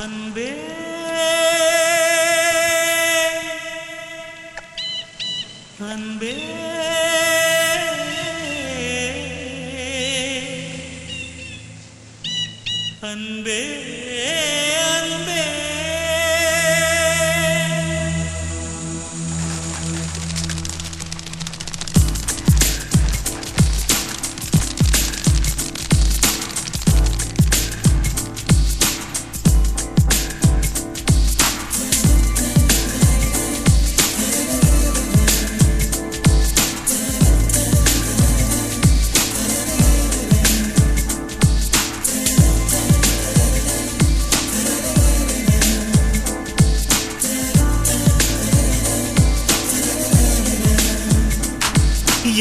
அன்பே அன்பே அன்பே அன்பே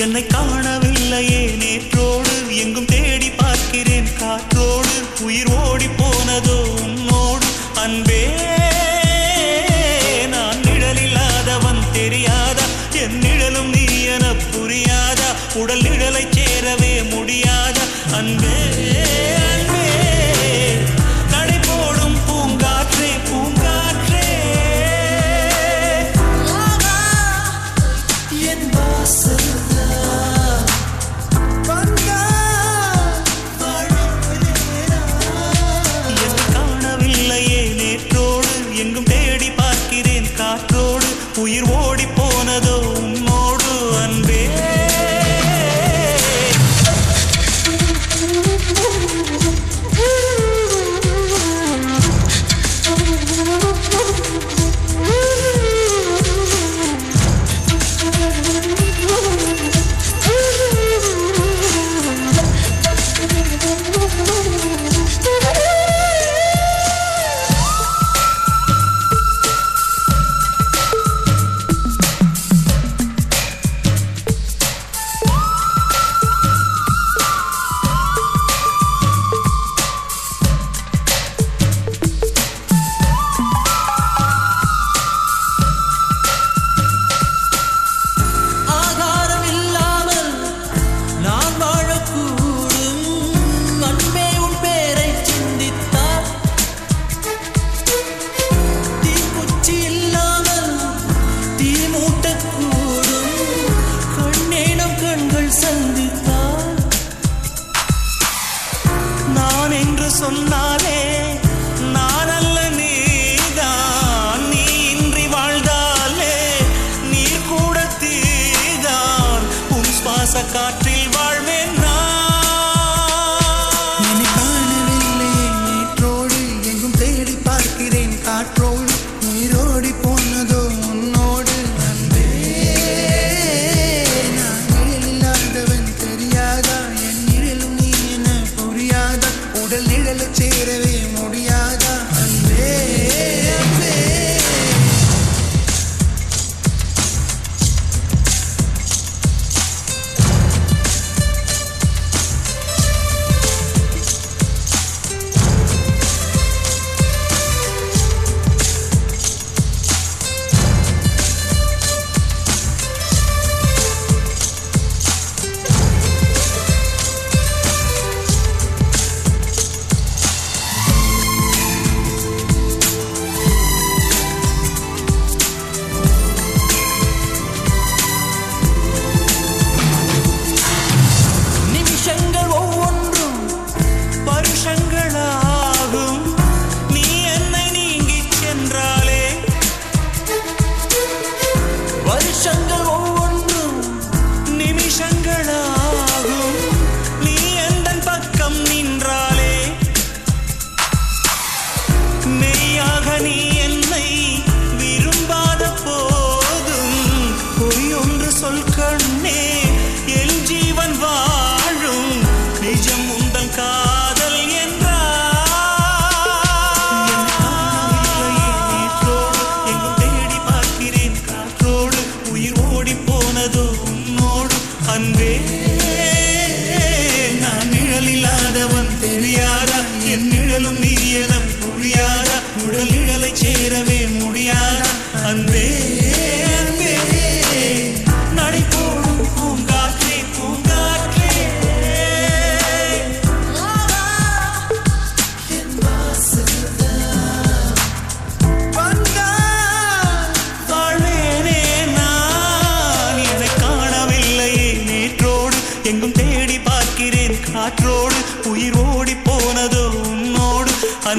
என்னை காணவில்லையே நேற்றோடு எங்கும் தேடி பார்க்கிறேன் காற்றோடு உயிர் ஓடி போனதோ உன்னோடு அன்பே நான் நிழலில்லாதவன் தெரியாதா என் நிழலும் நீ என புரியாதா உடல் நிழலை சேரவே முடியாதா அன்பே அன்பே நடை போடும் பூங்காற்றே பூங்காற்றே என் வாசல் உயிர் ஓடி போனதோ உன்னோடு அன்பே சொன்னாலே நான் அல்ல நீதான் நீ இன்றி வாழ்ந்தாலே நீர் கூட தீதான் உன் சுவாச காற்றில் வாழ்வேன் நான் காணவில்லையே நேற்றோடு எங்கும் தேடி பார்க்கிறேன் காற்றோடு உயிரோடி போனதோ உன்னோடு அன்பே நான் நிழலில்லாதவன் தெரியாதா என் நிழலும் நீ என புரியாதா உடல் நிழலை சேரவே முடியாதா அன்பே அன்பே வருஷங்கள் ஒவ்வொன்றும் நிமிஷங்களாகும் நீ எந்தன் பக்கம் நின்றாலே மெய்யாக நீ என்னை விரும்பாத போதும் பொய்யொன்று சொல் கண்ணே என் ஜீவன் வாழும் நிஜம் உந்தன் காதல் அன்பே நான் நிழலில்லாதவன் தெரியாதா என் நிழலும் நீ என புரியாதா உடல் நிழலை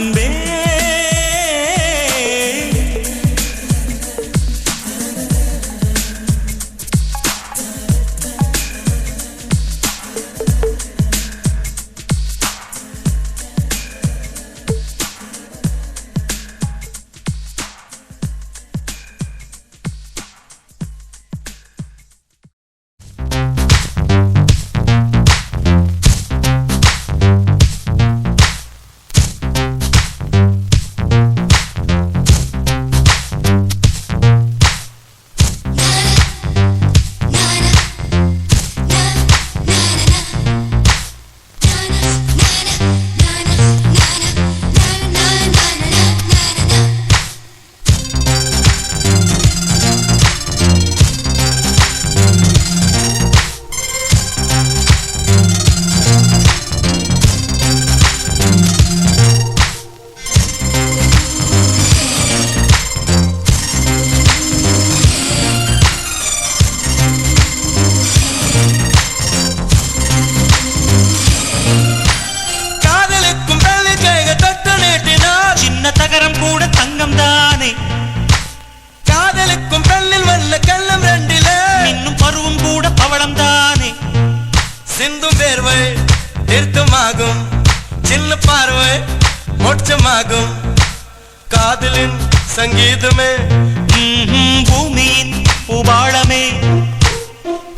அன்பே. தகரம் கூட தங்கம் தானே. காதலுக்கும் கல்லில் வல்ல கள்ளம் ரெண்டில இன்னும் பருவம் கூட பவளம் தானே. சிந்தும் வேர்வை தீர்த்தமாகும், சின்ன பார்வை மோட்சமாகும். காதலின் சங்கீதமே பூமியின் பூபாளமே.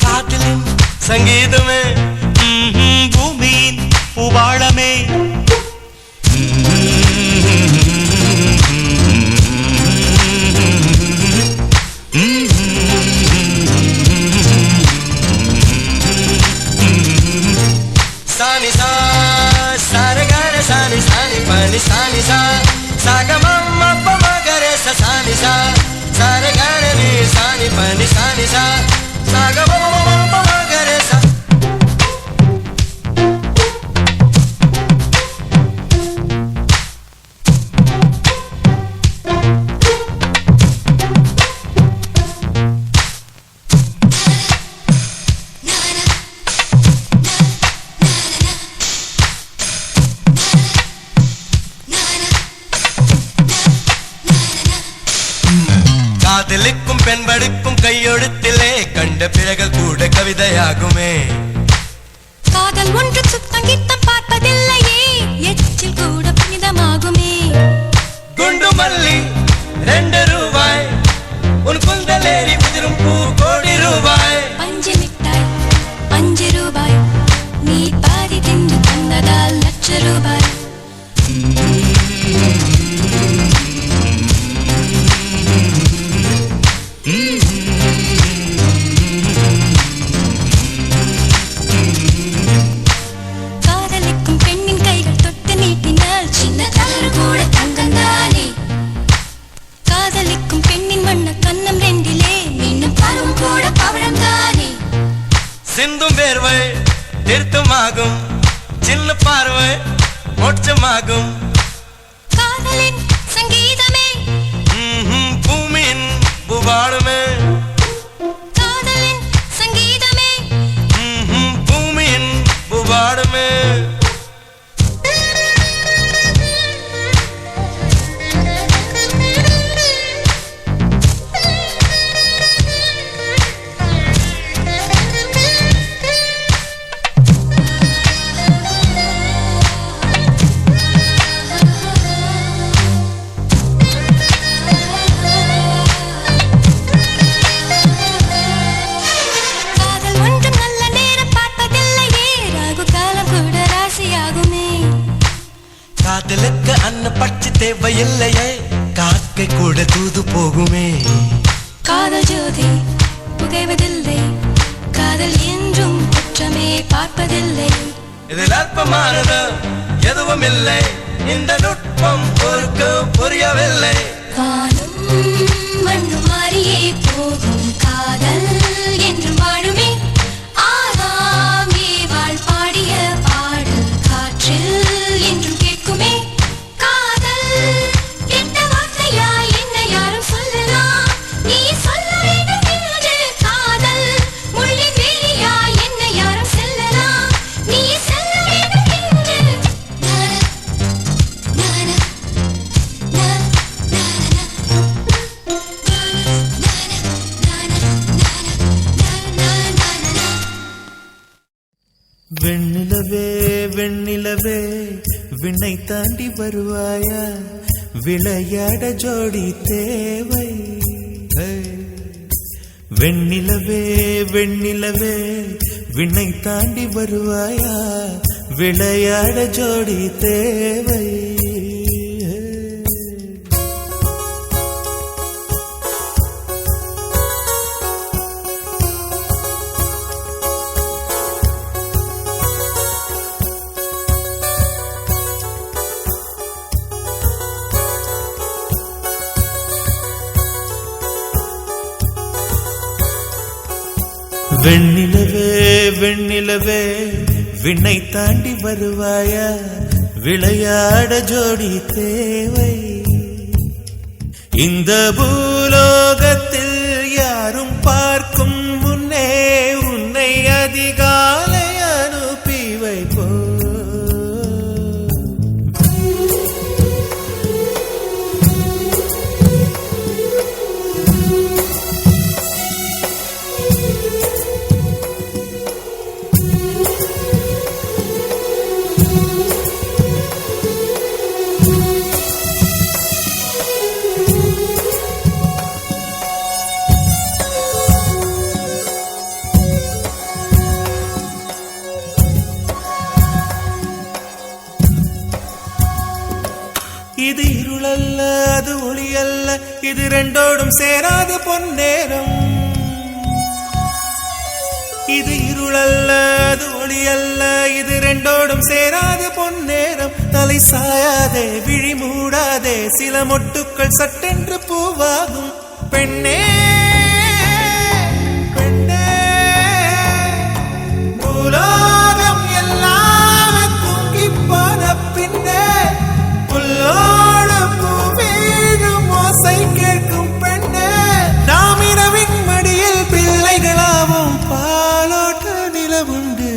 காதலின் சங்கீதமே பூமியின் பூபாளமே. Sani sa, sare gare sani sani pani sani sa, saga mamma pama gare sa sani sa, sare gare ni sani pani sani sa, saga mamma pama gare sa. காதலுக்கும் பெண்படுக்கும் கையெழுத்திலே கண்ட பிறகு கூட கவிதையாகுமே. காதல் ஒன்று சுத்தங்கித்தம் பார்ப்பதில்லையே, எச்சில் கூட புனிதமாகுமே. குண்டு மல்லி 2 ரூபாய், உன் குந்தலேறி உதிரும் பூ கோடி ரூபாய். பஞ்சு மிட்டாய் 5 ரூபாய், நீ பாதி தின்று தந்ததால் லட்ச ரூபாய். காதலிக்கும் பெண்ணின் கைகள் தொட்டு நீட்டினால் சின்ன தவறு கூட தங்கம் தானே. காதலிக்கும் பெண்ணின் வண்ண கண்ணம் ரெண்டிலே மீண்டும் பருவம் கூட பவளம் தானே. சிந்தும் வேர்வை தீர்த்தமாகும், சின்ன பார்வை மோட்சமாகும். காதலின் சங்கீதமே பூமியின் பூபாளமே. காதலின் சங்கீதமே பூமியின் பூபாளமே. காதல் ஒன்றும் நல்ல நேரம் பார்ப்பதில்லையே, ராகு காலம் கூட ராசியாகுமே. காதலுக்கு அன்ன பட்சி தேவையில்லையே, காக்கை கூட தூது போகுமே. காதல் ஜோதி புகைவதில்லை, காதல் என்றும் குற்றமே பார்ப்பதில்லை. இதில் அற்பமானது எதுவும் இல்லை, இந்த நுட்பம் பொறுக்கு புரியவில்லை. காலம் மண்ணு மாறியே போகும், காதல் என்றும் வாழுமே. ஆதாம் ஏவாள் பாடிய பாடல் காற்றில் என்றும் கேட்குமே. காதல் கெட்ட வார்த்தையா என்ன யாரும் சொல்லலாம், நீ சொல்ல வேண்டும் என்று. காதல் முள்ளின் வேலியா என்ன யாரும் செல்லலாம், நீ செல்ல வேண்டும் என்று. நானா நானா விண்ணை தாண்டி வருவாயா விளையாட ஜோடி தேவை வெண்ணிலவே வெண்ணிலவே விண்ணை தாண்டி வருவாயா விளையாட ஜோடி தேவை வெண்ணிலவே வெண்ணிலவே விண்ணை தாண்டி வருவாயா விளையாட ஜோடி தேவை இந்த பூலோகத்தில் யாரும் பார்க்கும் முன்னே உன்னை அதிகாலை அனுப்பி வைப்போ இது இருளல்ல அது ஒளி அல்ல இது ரெண்டோடும் சேராத பொன்னேரம் இது இருளல்ல அது ஒளி அல்ல இது ரெண்டோடும் சேராத பொன்னேரம் தலை சாயாதே விழி மூடாதே சில மொட்டுக்கள் சட்டென்று பூவாகும் பெண்ணே பெண்ணே பூலோகம் எல்லாம் தூங்கி போன பின்னே புல்லோடு பூவீழும் ஓசை கேட்கும் பெண்ணே நாம் இரவின் மடியில் பிள்ளைகளாவும் பாலோட்ட நிலவுண்டு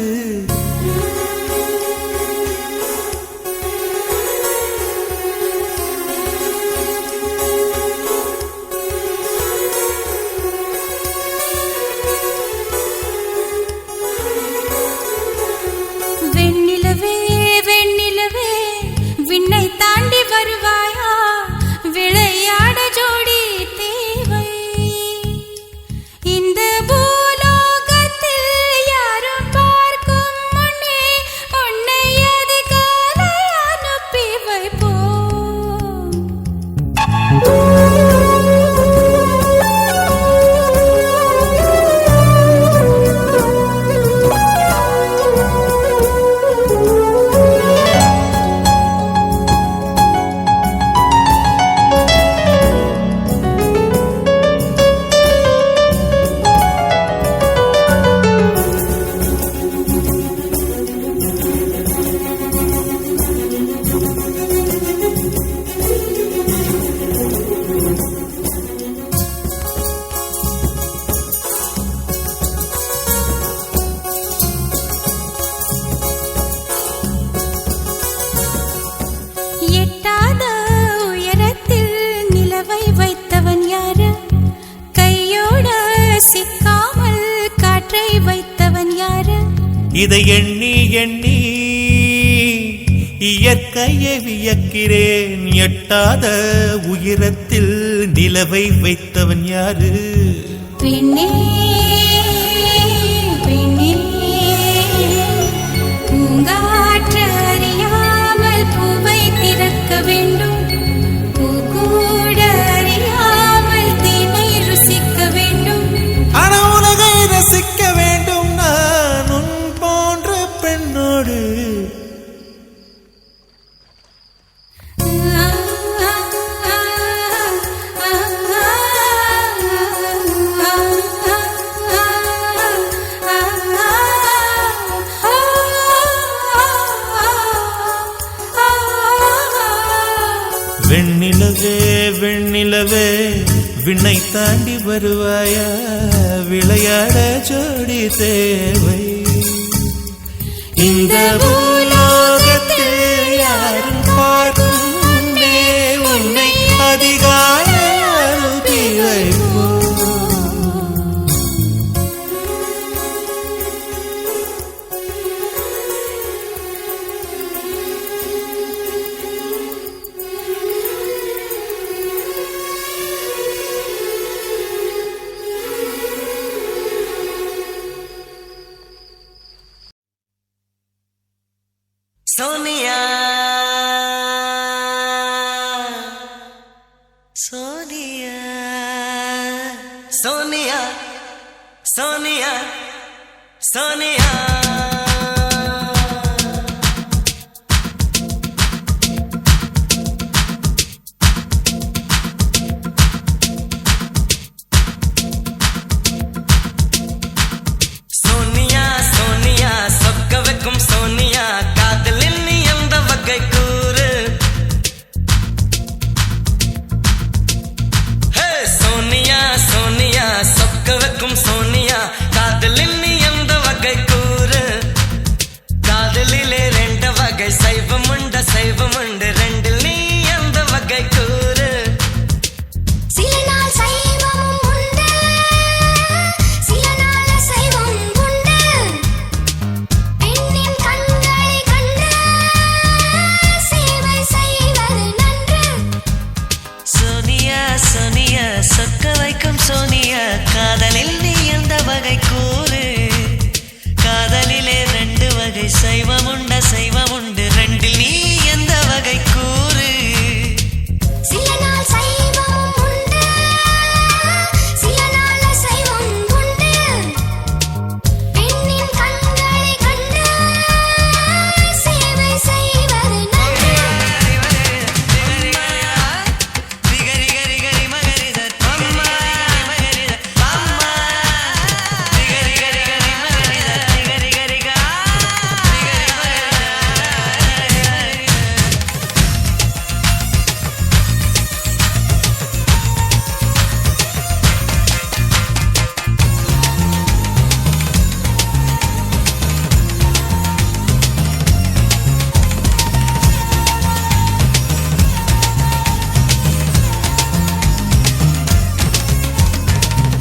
வெண்ணிலவே வெண்ணிலவே விண்ணை தாண்டி வருவாயா விளையாட ஜோடி தேவை இந்த பூலோகத்தில் யாரும் பார்க்கும் முன்னே உன்னை அதிகாலை அனுப்பி வைப்போம் எட்டாத உயரத்தில் நிலவை வைத்தவன் யாரு கையோட சிக்காமல் காற்றை வைத்தவன் யாரு இதை எண்ணி எண்ணி இயற்கையை வியக்கிறேன் எட்டாத உயரத்தில் நிலவை வைத்தவன் யாரு பெண்ணே பெண்ணே பூங்காற்று அறியாமல் பூவை திறக்க வேண்டும் பூக்கூட அறியாமல் தேனை ருசிக்க வேண்டும் ஆனா உலகை ரசிக்க வேண்டும் நான் உன் போன்ற பெண்ணோடு வெண்ணிலவே வெண்ணிலவே விண்ணை தாண்டி வருவாயா விளையாட ஜோடி தேவை இந்த பூலோகத்தில் யாரும் பார்க்கும் முன்னே உன்னை அதிகாலை அனுப்பி வைப்போம் சோனியா சோனியா சோனியா சோனியா சோனியா சொக்க வைக்கும் சோனியா காதலில் நீ எந்த வகை கூறு ஹே சோனியா சோனியா சொக்க வைக்கும் சோனியா காதலில் நீ எந்த வகை கூறு காதலிலே ரெண்டு வகை சைவமுண்டு ரெண்டில் நீ எந்த வகை கூறு சில நாள் சைவமும் உண்டு சில நாள் அசைவம் உண்டு பெண்ணின் கண்களை கண்டு சேவை செய்வது நன்று சோனியா சோனியா சொக்க வைக்கும் சோனியா காதலில் நீ எந்த வகை கூறு காதலிலே ரெண்டு வகை சைவமுண்டு ரெண்டில் நீ எந்த வகை கூறு சில நாள் சைவமும் உண்டு சில நாள் அசைவம் உண்டு பெண்ணின் கண்களை கண்டு சேவை செய்வது நன்று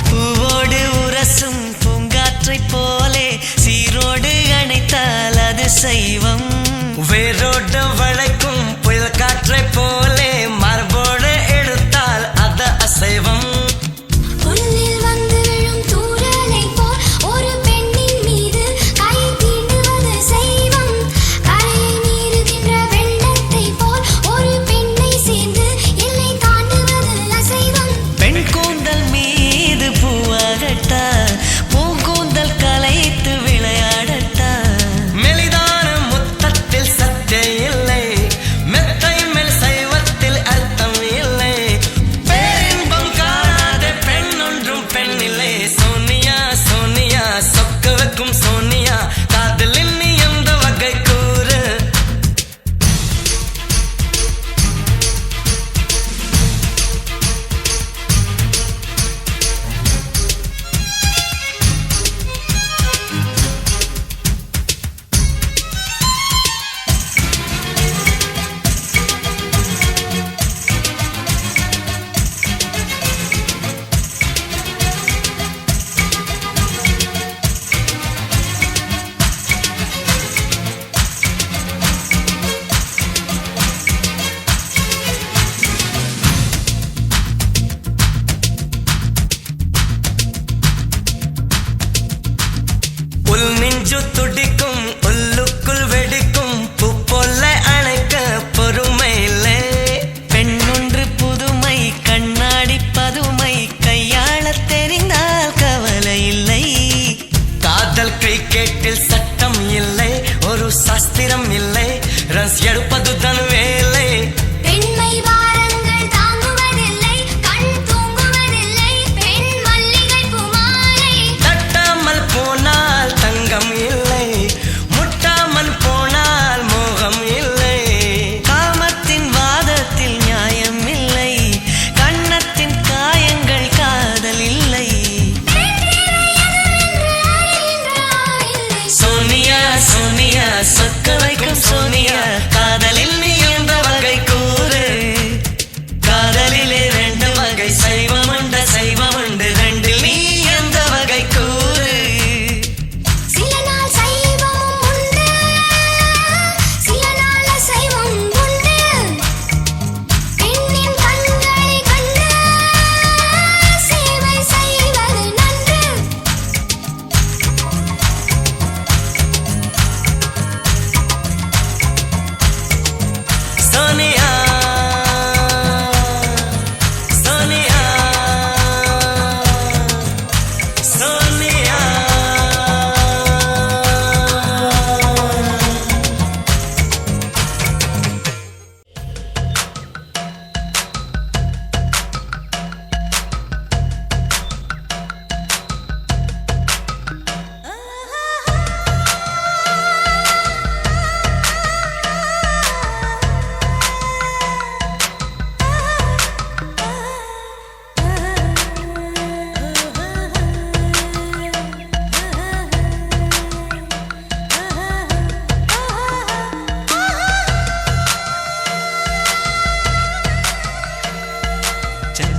பூவோடு உரசும் பூங்காற்றை போலே சீரோடு அணைத்தால் அது சைவம் வேரோடு வளைக்கும் புயல் காற்றை போலே மரபோடு எடுத்தால் அது அசைவம் புல்லில் வந்து விழும் தூறலை போல் ஒரு பெண்ணின் மீது கை தீண்டுவது செய்வம் கரையை மீறுகின்ற வெள்ளத்தை போல் ஒரு பெண்ணை சேர்ந்து எல்லை தாண்டுவது அசைவம் பெண் கூந்தல் மீது பூவாகட்டா பூங்கூந்தல் கலைத்து விளையாடட்டா மெலிதான முத்தத்தில் சத்தே இல்லை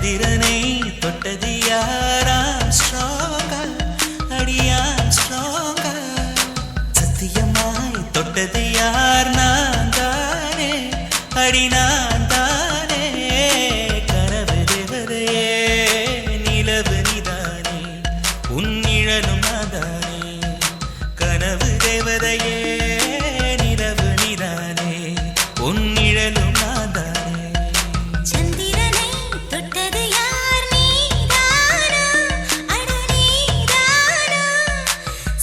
சந்திரனை தொட்டது யாரா ஸ்ட்ராங்கா அடியா ஸ்ட்ராங்கா சத்தியமாய் தொட்டது யார் நான் தானே அடி நான் தானே கனவு தேவதையே நிலவு நீதானே உன் நிழலும் நான் தானே கனவு தேவதையே நிலவு நீதானே உன் நிழலும் நான் தானே சந்திரனை தொட்டது யார் நீதானா அட நீதானா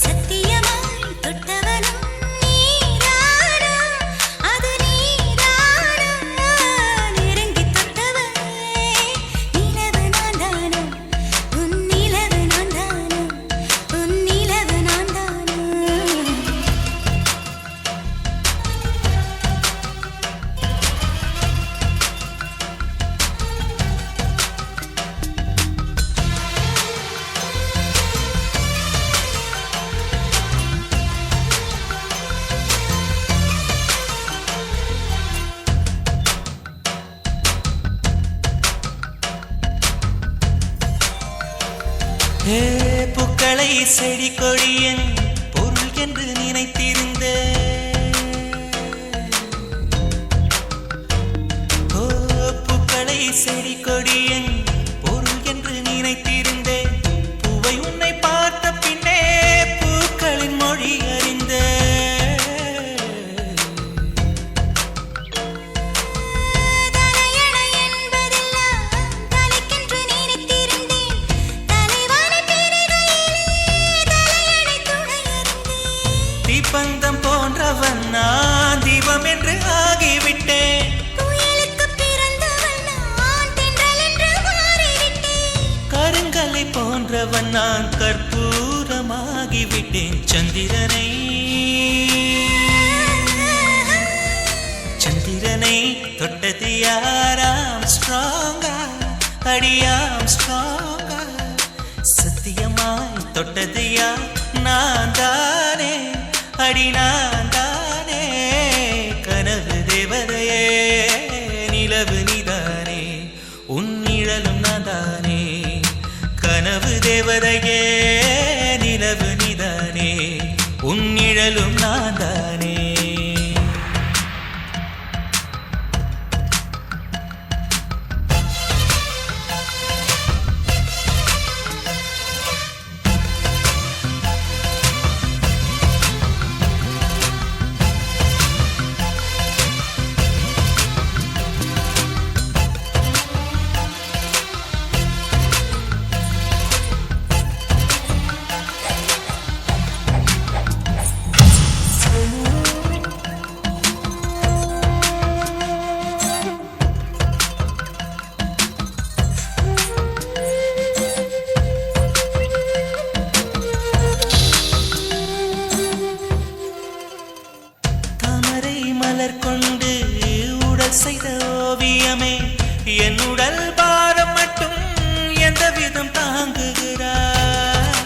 சத்தியமாய் தொட்டவனும் நீதானா அது நீதானா நெருங்கி தொட்டவனே நிலவு நான் தானா உன் நிலவு நான் தானா உன் நிலவு நான் தானா பூக்களை செடி கொடியன் பொருள் என்று நினைத்திருந்த பூக்களை செடி கொடியன் பொருள் என்று நினைத்திருந்தேன் பூவை உன்னை பார்த்த பின்னே பூக்களின் மொழி அறிந்த தலையணை என்பதெல்லாம் தலைக்கென்று நினைத்திருந்தேன் தலைவான பேரிகையிலே தலையணை துணையிருந்தேன் தீப்பந்தம் போன்றவன் நான் தீபம் என்று ஆகிவிட்டேன் புயலுக்கு பிறந்தவள் நான் தென்றல் என்று மாறிவிட்டேன் கருங்கலை போன்றவன் நான் கற்பூரமாகிவிட்டேன் சந்திரனை சந்திரனை தொட்டது யாராம் ஸ்ட்ராங்கா அடியாம் ஸ்ட்ராங்கா சத்தியமாய் தொட்டது யார் நான் தானே அடி நான் தானே கனவு தேவதையே நிலவு நீதானே உன் நிழலும் நான் தானே கனவு தேவதையே நிலவு நீதானே உன் நிழலும் நான் தானே தாமரை மலர் கொண்டு உடல் செய்த ஓவியமே என் உடல் பாரம் மட்டும் எந்த விதம் தாங்குகிறார்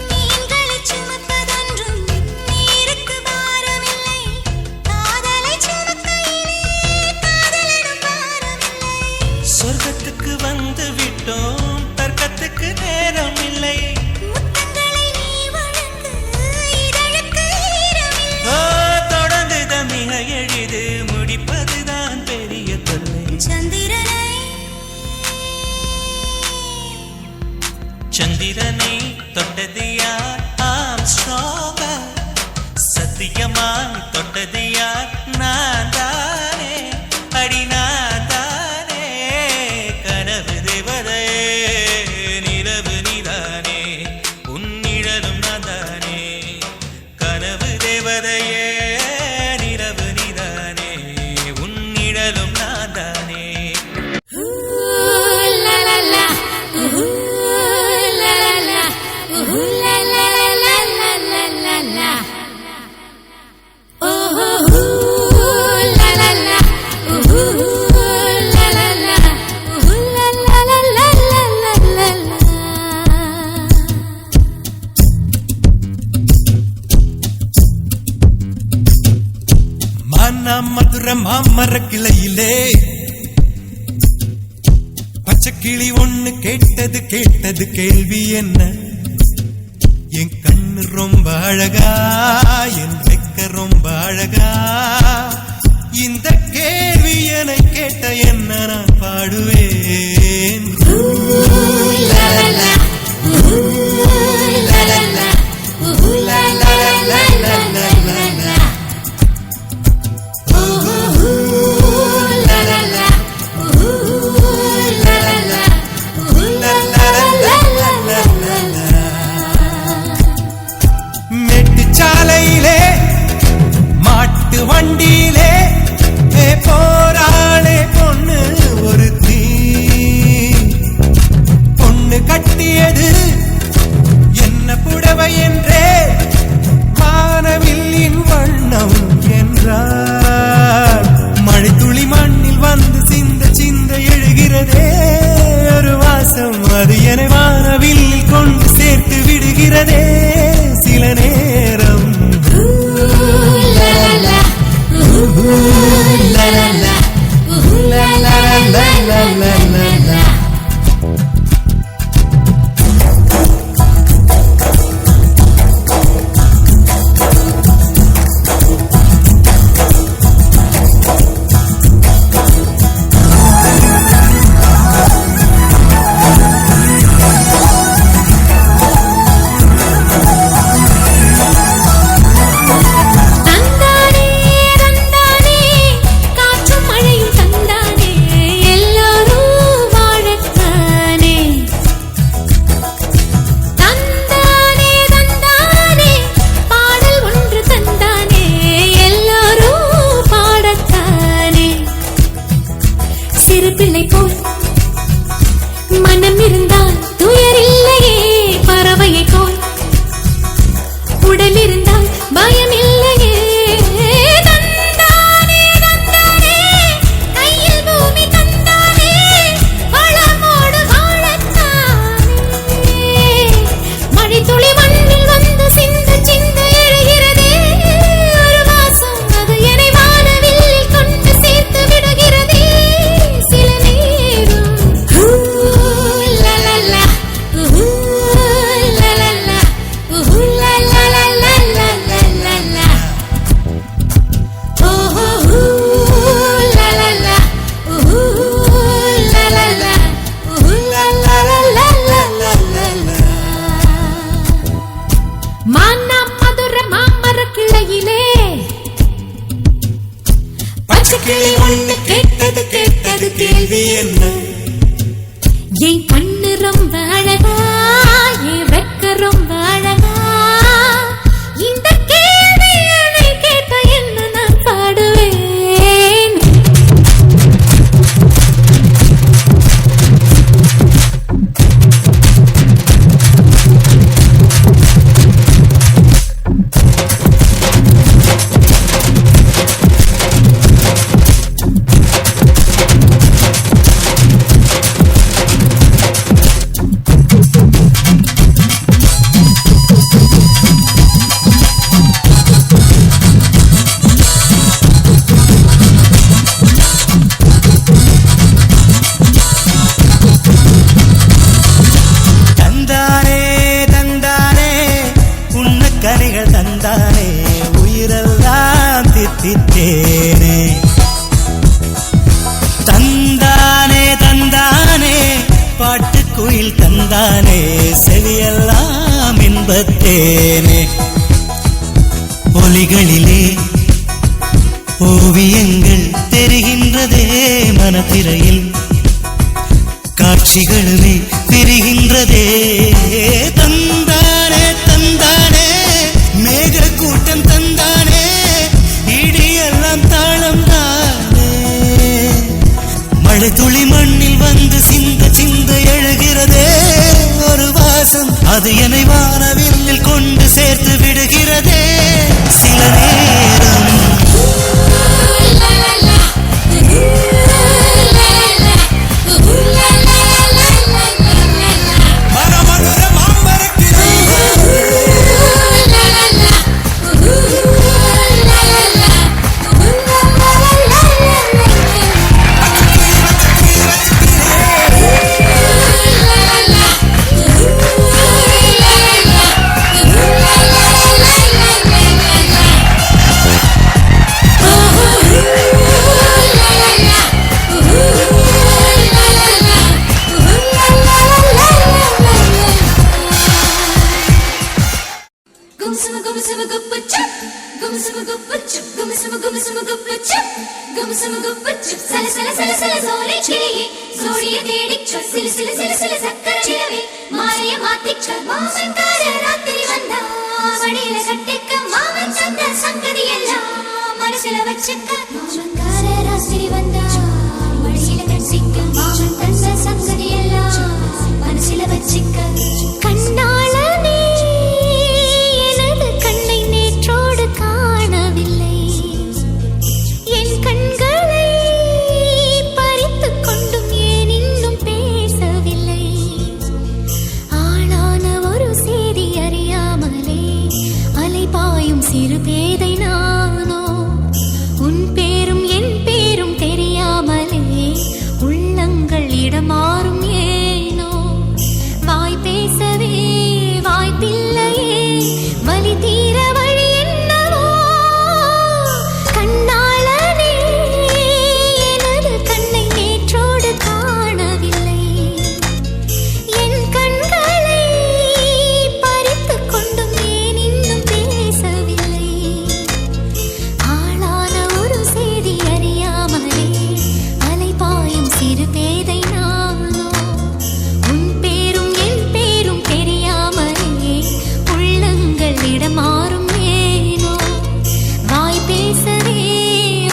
மீன்களை சுமப்பதொன்றும் நீருக்கு பாரமில்லை காதலை சுமக்கையிலே காதலனும் பாரமில்லை சொர்க்கத்துக்கு வந்து விட்டோம் தர்க்கத்துக்கு நேரம் இல்லை முத்தங்களை நீ வழங்கு இதழுக்கு ஈரமில்லை தொடங்குத மிக எளிது முடிப்பதுதான் பெரிய தொல்லை சந்திரனை சந்திரனை தொட்டது யார் ஆம் ஸ்ட்ராங்கா சத்தியமாய் தொட்டது யார் நான் தானே அடி நான் தானே கனவு தேவதையே நிலவு நீதானே உன் நிழலும் நான் தானே கனவு தேவதையே நிலவு நீதானே உன் நிழலும் நான் தானே la la la la la la la la la la la la la மதுர மாமர கிளையிலே கிளி ஒண்ணு கேட்டது கேட்டது கேள்வி என்ன? என் கண்ணு ரொம்ப அழகா, என் வெக்க ரொம்ப அழகா. இந்த கேள்வி என கேட்ட என்ன நான் பாடுவேன். மேட்டுச்சாலையிலே மாட்டு வண்டியிலே போராளே பொண்ணு ஒருத்தி. பொண்ணு கட்டியது என்ன புடவை என்றே, வானவில்லின் வண்ணம் என்றார். மழை துளி மண்ணில் வந்து சிந்த சிந்த எழுகிறதே ஒரு வாசம், அது என வானவில்லில் கொண்டு சேர்த்து விடுகிறதே சில நேரம். பிள்ளை போல் மனம் இருந்தால் துயர் இல்லையே, பறவையை போல் உடல் இருந்தால் பயம் இல்லையே. தந்தானே தந்தானே கையில் பூமி தந்தானே, வளமோடு வாழத்தானே. மழை துளி மண்ணில் வந்து சிந்த சிந்த எழுகிறதே ஒரு வாசம், அது என்னை வானவில்லில் கொண்டு சேர்த்து விடுகிறதே சில நேரம். மதுர மாமர கிளையிலே பச்சை கிளி ஒண்ணு கேட்டது கேட்டது கேள்வி என்ன? என் கண்ணு ரொம்ப அழகா, என் வெக்க ரொம்ப அழகா. இந்த கேள்வி என்னை கேட்ட என்ன நான் பாடுவேன். தந்தானே உயிரெல்லாம் தித்தித்தேனே. தந்தானே தந்தானே பாட்டுக்குயில் தந்தானே, செவியெல்லாம் இன்பத்தேனே. ஒலிகளிலே ஓவியங்கள் தெரிகின்றதே மனத்திரையில், காட்சிகளுமே தெரிகின்றதே. தந்தானே தந்தானே மேக கூட்டம் தந்தானே, இடியெல்லாம் தாளம் தானே. மழை துளி மண்ணில் வந்து சிந்த சிந்த எழுகிறதே ஒரு வாசம், அது என்னை வானவில்லில் கொண்டு சேர்த்து விடுகிறதே சில நேரம். சோழிய தேடிச் சொல் சிலு சிலு சிலு சிலு சக்கர நிலவே மாலைய மாத்திச் சொல் மாமன்கார ராத்திரி வந்தா மடியில கட்டிக்க மாமன் தந்த சங்கதி எல்லாம் மனசுல வச்சுக்க மாமன்கார ராத்திரி வந்தா மடியில கட்டிக்க மாமன் தந்த சங்கதி எல்லாம் மனசுல வச்சுக்க கண்ணாளனே எனது கண்ணை நேற்றோடு காணவில்லை என் கண்களை பறித்துக் கொண்டும் ஏன் இன்னும் பேசவில்லை ஆளான ஒரு செய்தி அறியாமலே அலைபாயும் சிறு பேதை நானோ உன் பேரும் என் பேரும் தெரியாமலே உள்ளங்கள் இடமாறும் ஏனோ வாய் பேசவே வாய்ப்பில்லையே வலி தீர வழி என்னவோ கண்ணாளனே எனது கண்ணை நேற்றோடு காணவில்லை என் கண்களை பறித்துக் கொண்டும் ஏன் இன்னும் பேசவில்லை ஆளான ஒரு செய்தி அறியாமலே அலைபாயும் சிறு பேதை நானோ உன் பேரும் என் பேரும் தெரியாமலே உள்ளங்கள் இடமாறும் ஏனோ வாய் பேசவே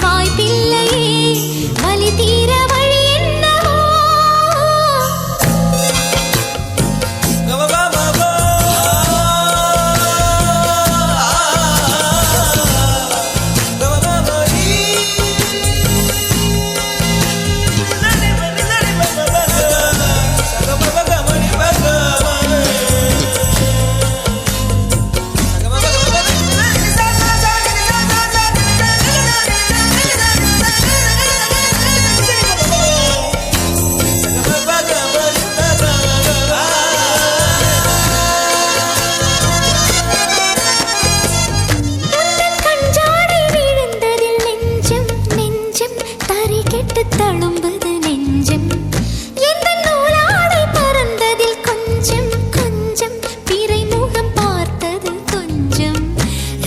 வாய்ப்பில்லையே வலி தீர வழி என்னவோ உந்தன் கஞ்சாடை விழுந்ததில் நெஞ்சம் நெஞ்சம் தரை கெட்டு தழும்புது நெஞ்சம் எந்தன் நூலாடை பறந்ததில் கொஞ்சம் கொஞ்சம் பிறை முகம் பார்த்தது கொஞ்சம்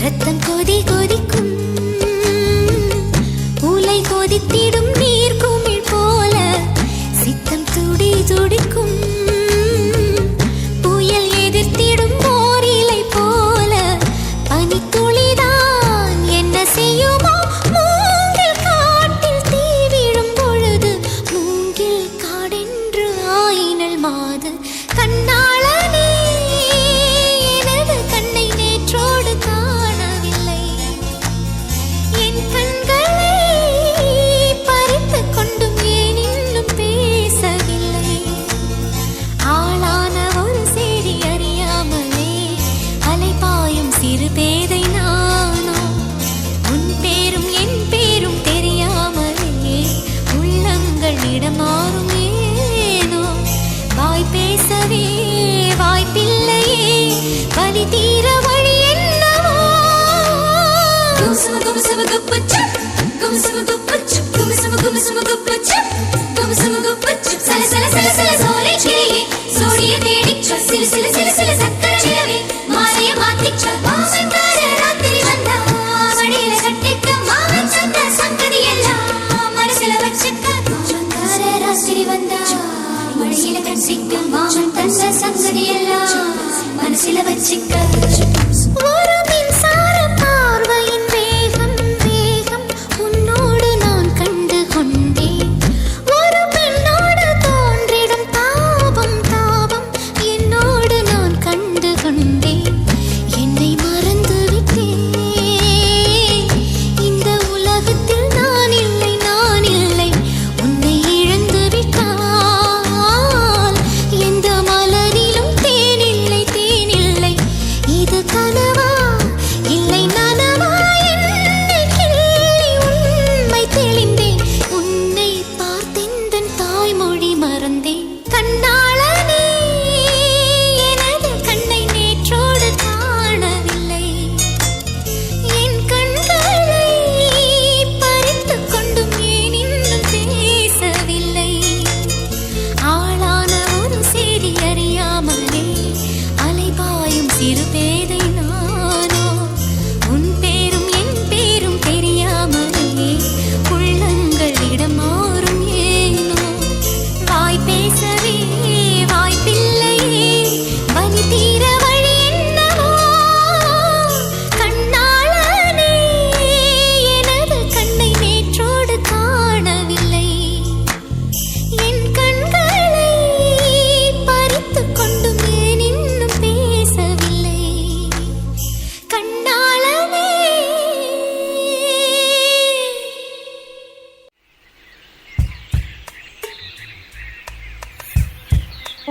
ரத்தம் கொதி கொதிக்கும் உலை கொதித்திடும் நீர் குமிழ் போல சித்தம் துடி துடிக்கும் புயல் எதிர்த்திடும் ஓர் இலை போல பனித்துளிதான் என்ன செய்யுமோ மூங்கில் காட்டில் தீ விழும் பொழுது மூங்கில் காடென்று ஆயினல் மாது கண்ணாளனே எனது கண்ணை நேற்றோடு காணவில்லை என் கண்களை பறித்துக் கொண்டும் ஏன் இன்னும் பேசவில்லை ஆளான ஒரு செய்தி அறியாமலே அலைபாயும் சிறு பேதை நானோ உன் பேரும் என் பேரும் தெரியாமலே உள்ளங்கள் இடமாறும் ஏனோ வாய் பேசவே வாய்ப்பில்லையே வலி தீர வழி என்னவோ கும்சும கும்சும குப்புச்சு கும்சும குப்புச்சு கும்சும கும்சும குப்புச்சு கும்சும குப்புச்சு சல சல சல சல சோலை கிளியே சோழிய தேடிச் சொல் சிலு சிலு சிலு சிலு சக்கர நிலவே மாலைய மாத்திச் சொல் மாமன்கார ராத்திரி வந்தா மடியில கட்டிக்க மாமன் தந்த சங்கதி எல்லாம் மனசுல வச்சுக்க மாமன்கார ராத்திரி வந்தா மடியில கட்டிக்க மாமன் தந்த சங்கதி எல்லாம் மனசுல வச்சுக்க ஒரு மின்சார பார்வையின் வேகம் வேகம் உன்னோடு நான் கண்டு கொண்டேன் ஒரு பெண்ணோடு தோன்றிடும் தாபம் தாபம் என்னோடு நான் கண்டு கொண்டேன் என்னை மறந்து விட்டேன் இந்த உலகத்தில் நான் இல்லை நான் இல்லை உன்னை இழந்து விட்டால் எந்த மலரிலும் தேனில்லை தேனில்லை இது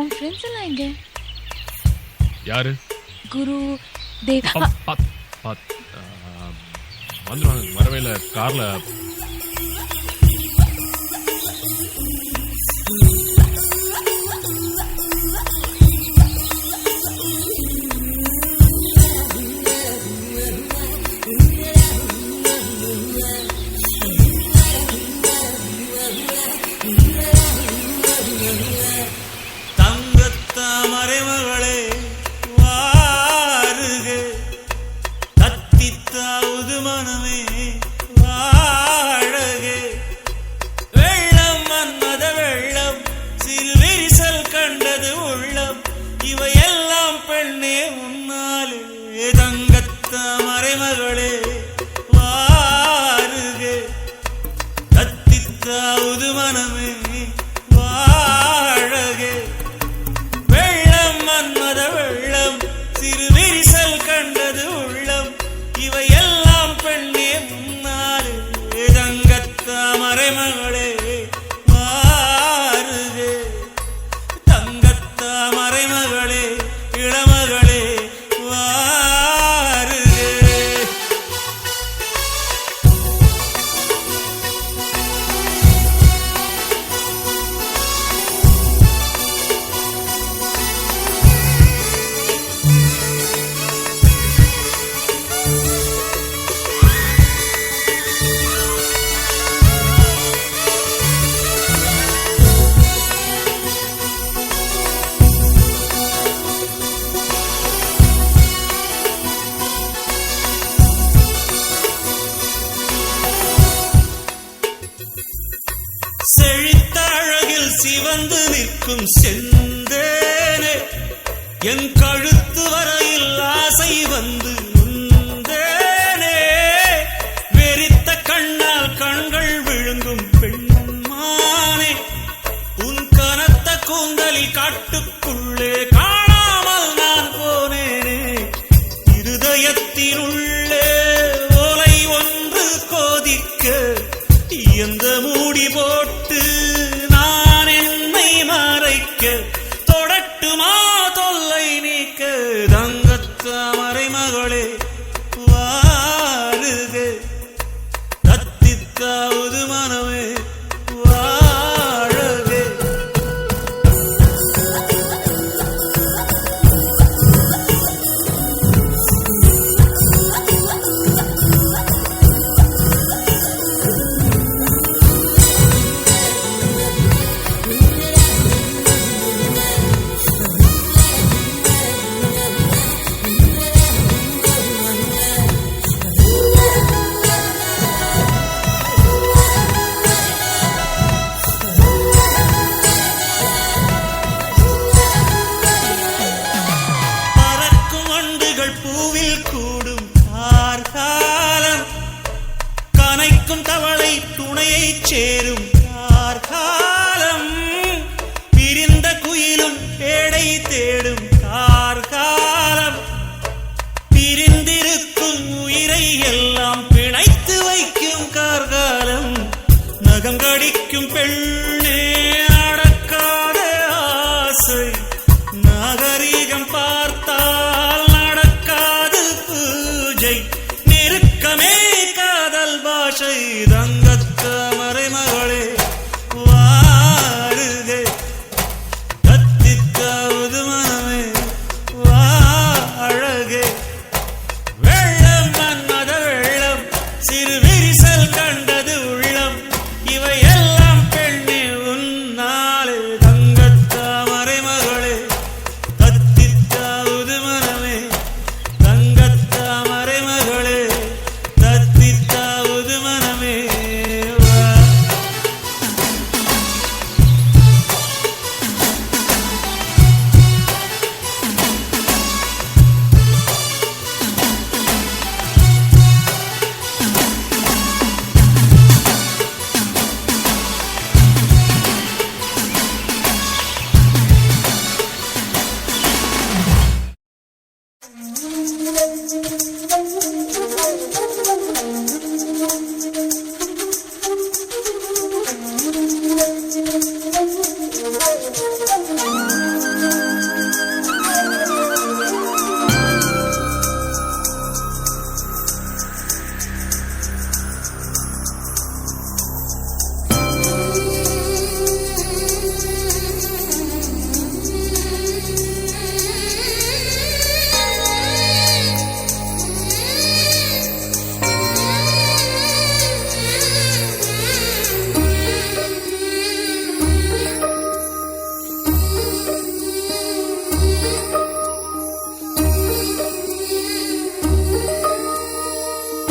உன் ஃப்ரெண்ட்ஸ் எல்லாம் எங்க? யாரு? குரு தேவ். வந்துருவாங்க, வரவே இல்லை, கார்ல. மறைமகளே வாருக, தத்தித்தாவது மனமே வாழக. வெள்ளம் மன்மத வெள்ளம், சிறு விரிசல் கண்டது உள்ளம், இவையெல்லாம் பெண்ணே உன்னாலே. தங்கத்த மறைமகளே வாருக, தத்தித்தாவது மனமே வாழக. மன்மத வெள்ளம், சிறு விரிசல் கண்டது உள்ளம், இவையெல்லாம் பெண்ணே முன்னாலே. தங்கத்த மறைமகளே மாறுக, தங்கத்த மறைமகளே இளமகளே வாருக. செழித்த அழகில் சிவந்து நிற்கும் செந்தேனே, என் கழுத்து வரையில் ஆசை வந்து உந்தேனே. வெறித்த கண்ணால் கண்கள் விழுங்கும் பெண்மானே, உன் கனத்த கூந்தலில் காட்டுக்குள்ளே காணாமல் நான் போனேனே. இருதயத்தினுள்ளே ஓலை ஒன்று கோதிக்க, எந்த மூடி போட்டு நான் என்னை மறைக்க, தொடட்டுமா தொல்லை நீக்க. தங்கத்த மறைமகளே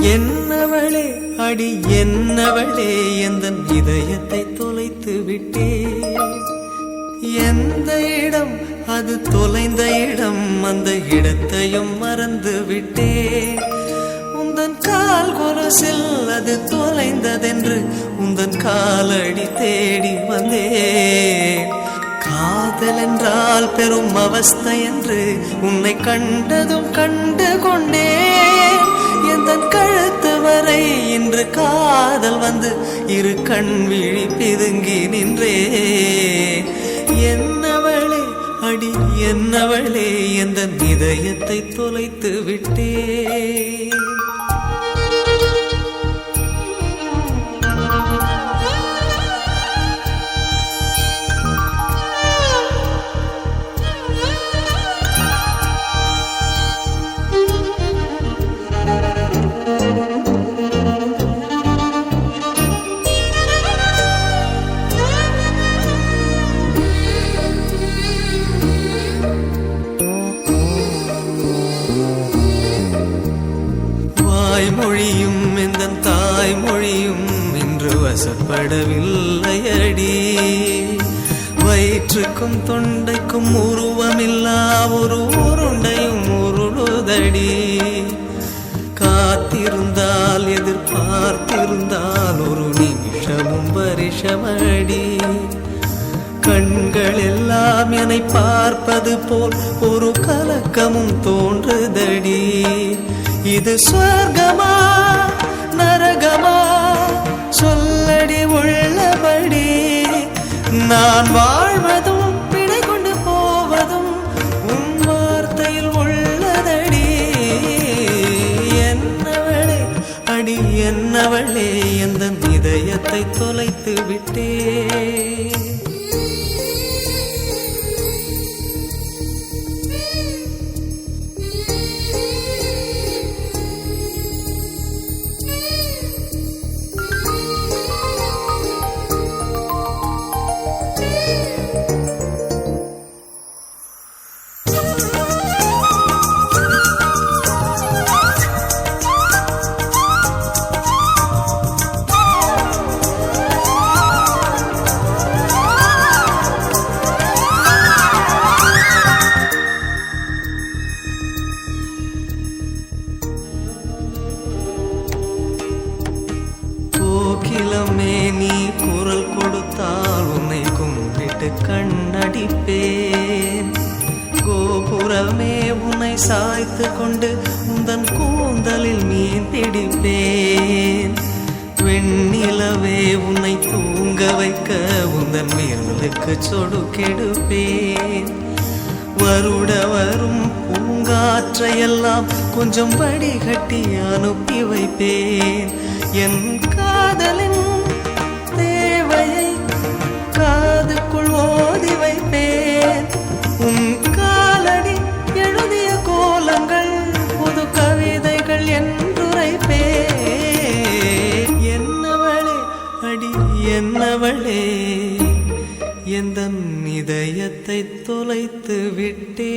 என்னவளே அடி என்னவளே எந்தன் இதயத்தை தொலைத்து விட்டே எந்த இடம் அது தொலைந்த இடம் அந்த இடத்தையும் மறந்து விட்டே உந்தன் கால் கொலுசில் அது தொலைந்ததென்று உந்தன் காலடி தேடி வந்தே காதல் என்றால் பெரும் அவஸ்தை என்று உன்னை கண்டதும் கண்டு கொண்டேன் எந்தன் கழுத்து வரை இன்று காதல் வந்து இரு கண் விழி பிதுங்கி நின்றே என்னவளே அடி என்னவளே எந்தன் இதயத்தை தொலைத்து விட்டே மொழியும் எந்த தாய்மொழியும் இன்று வசப்படவில்லையடி வயிற்றுக்கும் தொண்டைக்கும் உருவமில்லா ஒரு உருண்டையும் உருளுதடி காத்திருந்தால் எதிர்பார்த்திருந்தால் ஒரு நிமிஷமும் வருஷமடி கண்கள் எல்லாம் என்னை பார்ப்பது போல் ஒரு கலக்கமும் தோன்றுதடி இது சொர்க்கமா நரகமா சொல்லடி உள்ளபடி நான் வாழ்வதும் பிழை கொண்டு போவதும் உன் வார்த்தையில் உள்ளதடி என்னவளே அடி என்னவளே எந்த இதயத்தை தொலைத்து விட்டே கோகிலமே நீ குரல் கொடுத்தால் உன்னை கும்பிட்டு கண்ணடிப்பேன் கோபுரமே உன்னை சாய்த்து கொண்டு உந்தன் கூந்தலில் மீன் பிடிப்பேன் வெண்ணிலவே உன்னை தூங்க வைக்க உந்தன் விரலுக்கு சொடுக்கெடுப்பேன் வருட வரும் பூங்காற்றையெல்லாம் கொஞ்சம் வடிகட்டி அனுப்பி வைப்பேன் என் காதலின் தேவையை காதுக்குள் ஓதி வைப்பேன் உன் காலடி எழுதிய கோலங்கள் புது கவிதைகள் என்றுரைப்பேன் என்னவளே அடி என்னவளே எந்தன் இதயத்தை தொலைத்து விட்டே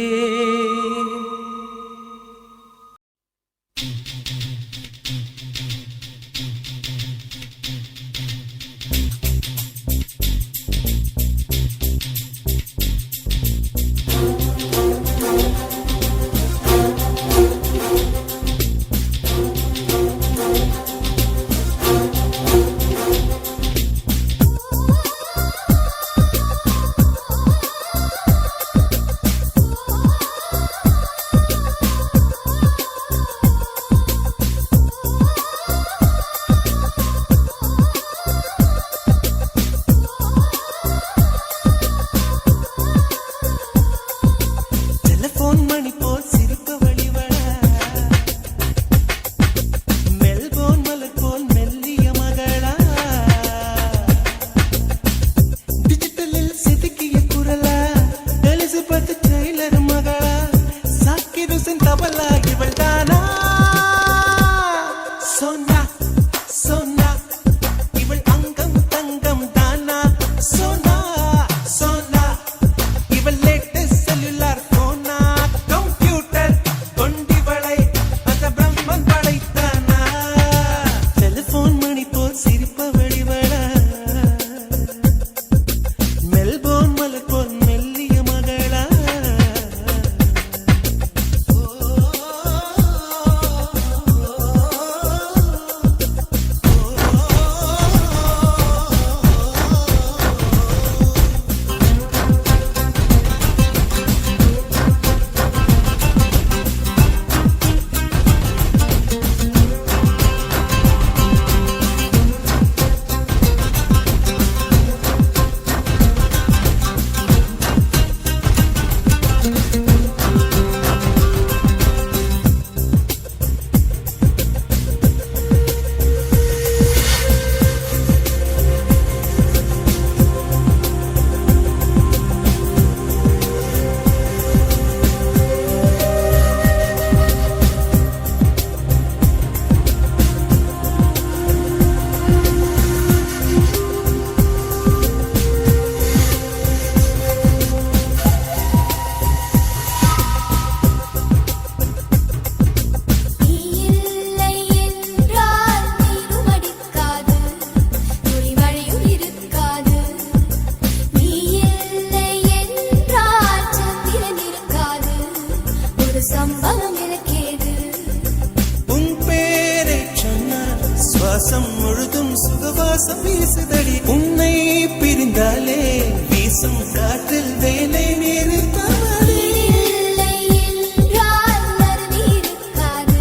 காற்றில் வேலை நிறுத்தமடி இல்லை என்றால் அருவி இருக்காது,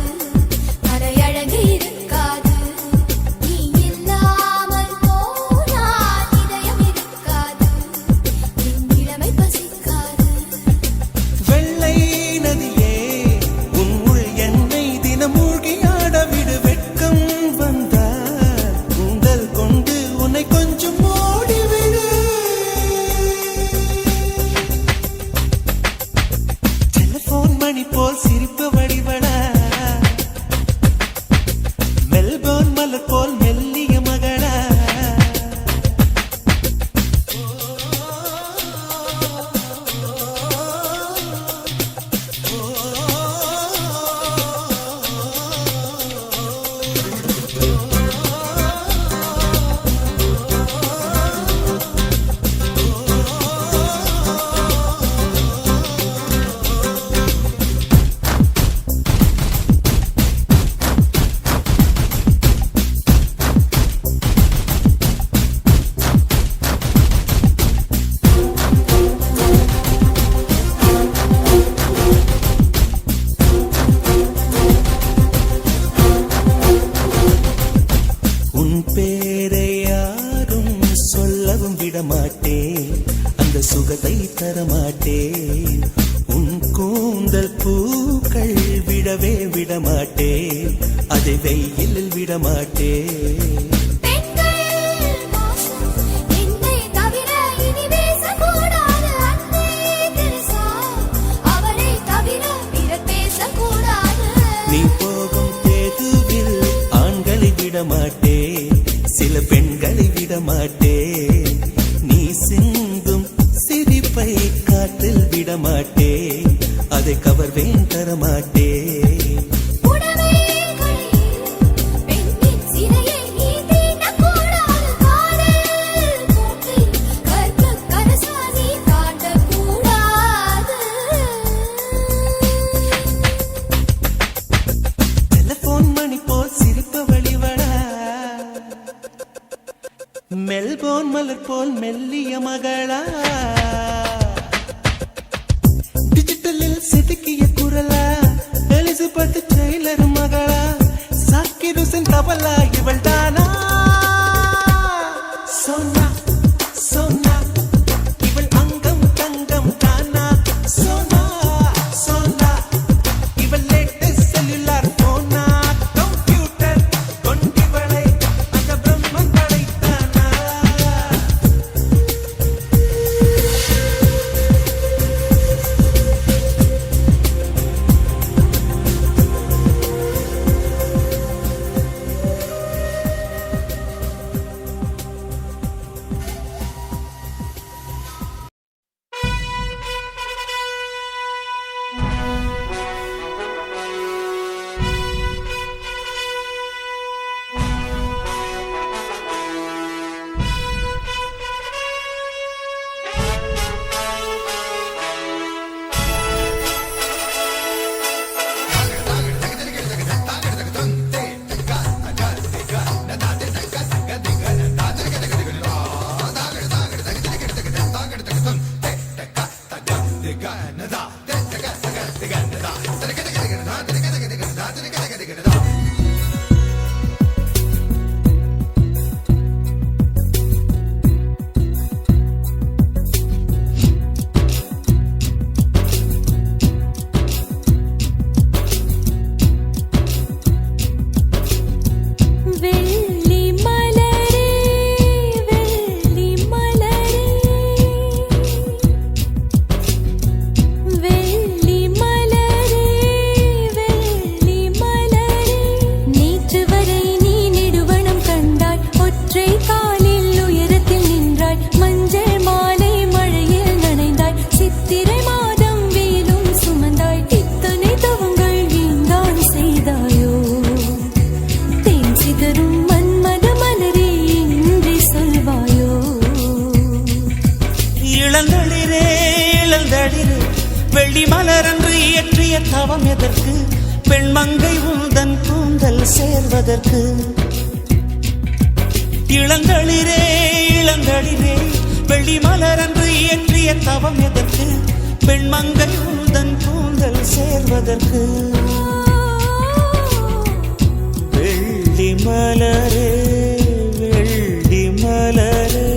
அரையழகு இருக்காது. நீ இல்லாமல் போனால் இதயம் இருக்காது, என் இளமை பசிக்காது. வெள்ளை நதியே உன் உள் என்னை தினம் மூழ்கியாட விடு. வெட்கம் வந்தால் உங்கள் கொண்டு உன்னை கொஞ்சம் ஓடிவிடு. டெலிபோன் மணி போல் சிரிப்பு வடிவடா, மெல்போர்ன் மலர் போல் மெல்லிய மகளா. உன் பேரை யாரும் சொல்லவும் விடமாட்டேன், அந்த சுகத்தை தரமாட்டேன். உன் கூந்தல் பூக்கள் விடவே விடமாட்டேன், அதை வெயிலில் விடமாட்டேன். பெண்கள் மோசம், என்னை தவிர இனி பேசக்கூடாது. அன்னை தெரசா, அவரை தவிர பிறர் பேசக்கூடாது. நீ போகும் தேதுவில் ஆண்களை விடமாட்டேன், சில பெண்களை விடமாட்டேன். நீ சிந்தும் சிரிப்பை காற்றில் விடமாட்டேன், அதை கவர்வேன் தரமாட்டேன். புடவைகளில் பெண்ணின் சிலையை நீ தீண்டக்கூடாது. காதல் போற்றில் கற்பு கரசாதி காட்டக்கூடாது. டெலிபோன் மணி போல் சிரிப்பு வழிவடா, மெல்போர்ன் மலர் போல் மெல்லிய மகளா. டிஜிட்டலில் செதுக்கிய குரலா, எலிசபெத் டெய்லர் மகளா. சாக்கிர் ஹுசைன் தபலா இவள் தானா? சோனா சோனா இவள் அங்கம் தங்கம் தானா? சோனா சோனா இவள் லேட்டஸ்ட் செல்லுலார் போனா? கம்ப்யூட்டர் கொண்டிவளை அந்த பிரம்மன் படைத்தானா? வெள்ளி மலரன்று இயற்றிய தவம் எதற்கு? பெண்மங்கை உந்தன் கூந்தல் சேர்வதற்கு. இளங்களிரே இளங்களிரே வெள்ளி மலரன்று இயற்றிய தவம் எதற்கு? பெண்மங்கை உந்தன் கூந்தல் சேர்வதற்கு. வெள்ளி மலரே வெள்ளி மலரே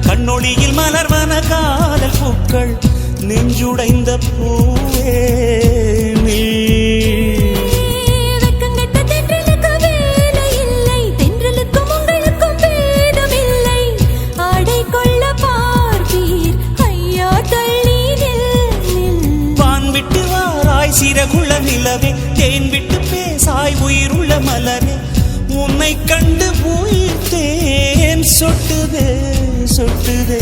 கண்ணொளியில் மலர்வன காதல் பூக்கள் நெஞ்சுடைந்த பூவே நீ. வெக்கங்கெட்ட தென்றலுக்கு வேலை இல்லை, தென்றலுக்கும் உங்களுக்கும் பேதமில்லை. ஆடை கொள்ள பார்ப்பீர் ஐயா தள்ளி நில். வான் விட்டு வாராய் சிறகுள்ள நிலவே, தேன் விட்டு பேசாய் உயிருள்ள மலரே. உன்னை கண்டு உயிர் தேன் சொட்டுதே சொட்டுதே.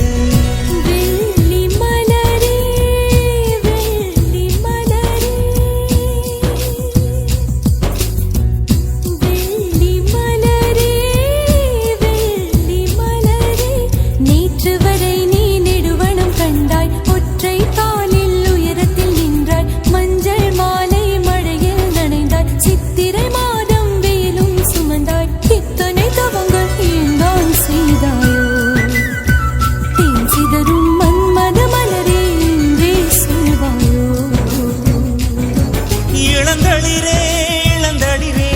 வெள்ளி மலரே வெள்ளி மலரே வெள்ளி மலரே வெள்ளி மலரே. நேற்று வரை நீ நெடுவனம் கண்டாய், ஒற்றை காலில் உயரத்தில் நின்றாய். மஞ்சள் மாலை மழையில் நனைந்தாய், சித்திரை மாதம் வெயிலும் சுமந்தாய். இத்தனை தவங்கள் ஏந்தான் செய்தாயோ? சிதறும் மன்மத மலரே என்றே சொல்வாயோ? இளந்தளிரே இளந்தளிரே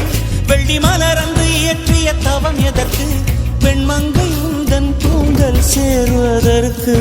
வெள்ளி மலரன்று இயற்றிய தவம் எதற்கு? பெண்மங்கை உந்தன் கூந்தல் சேர்வதற்கு.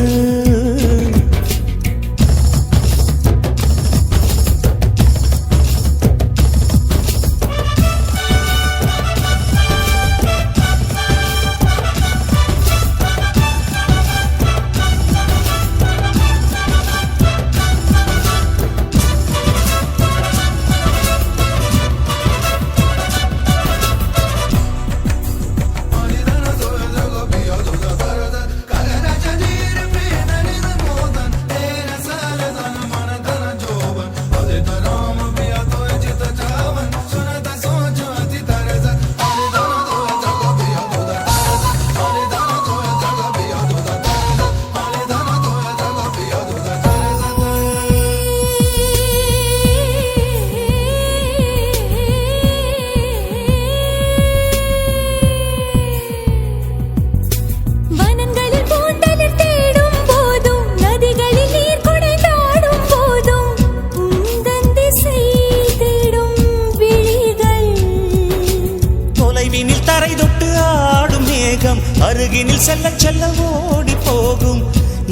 அருகினில் செல்ல செல்ல ஓடி போகும்.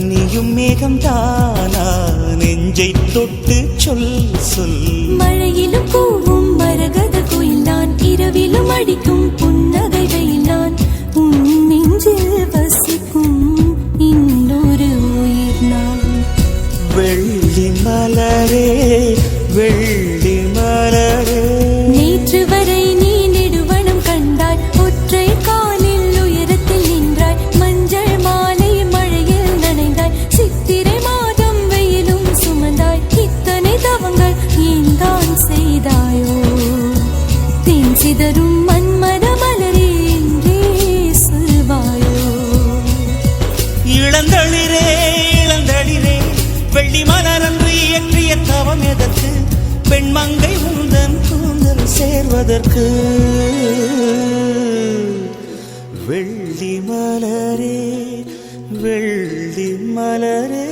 நீயும் மேகம் தானா நெஞ்சை தொட்டு சொல் சொல். மழையிலும் கூவும் மரகத குயில் நான், இரவிலும் அடிக்கும் புன்னகை வெயில் நான். உன் நெஞ்சில் வசிக்கும் இன்னொரு உயிர் நான். வெள்ளி மலரே வெள்ளி மலரே. நேற்று வரை நீ நெடுவனம் கண்டாய், ஒற்றை காலில் உயரத்தில் நின்றாய். மஞ்சள் மாலை மழையில் நனைந்தாய், சித்திரை மாதம் வெயிலும் சுமந்தாய். இத்தனை தவங்கள் ஏந்தான் செய்தாயோ? தேன் சிதறும் மன்மத மலரே என்றே சொல்வாயோ? இளந்தளிரே இளந்தளிரே வெள்ளி மலரன்று இயற்றிய தவம் எதற்கு? பெண்மங்கை உந்தன் கூந்தல் சேர்வதற்கு. வெள்ளி மலரே வெள்ளி மலரே.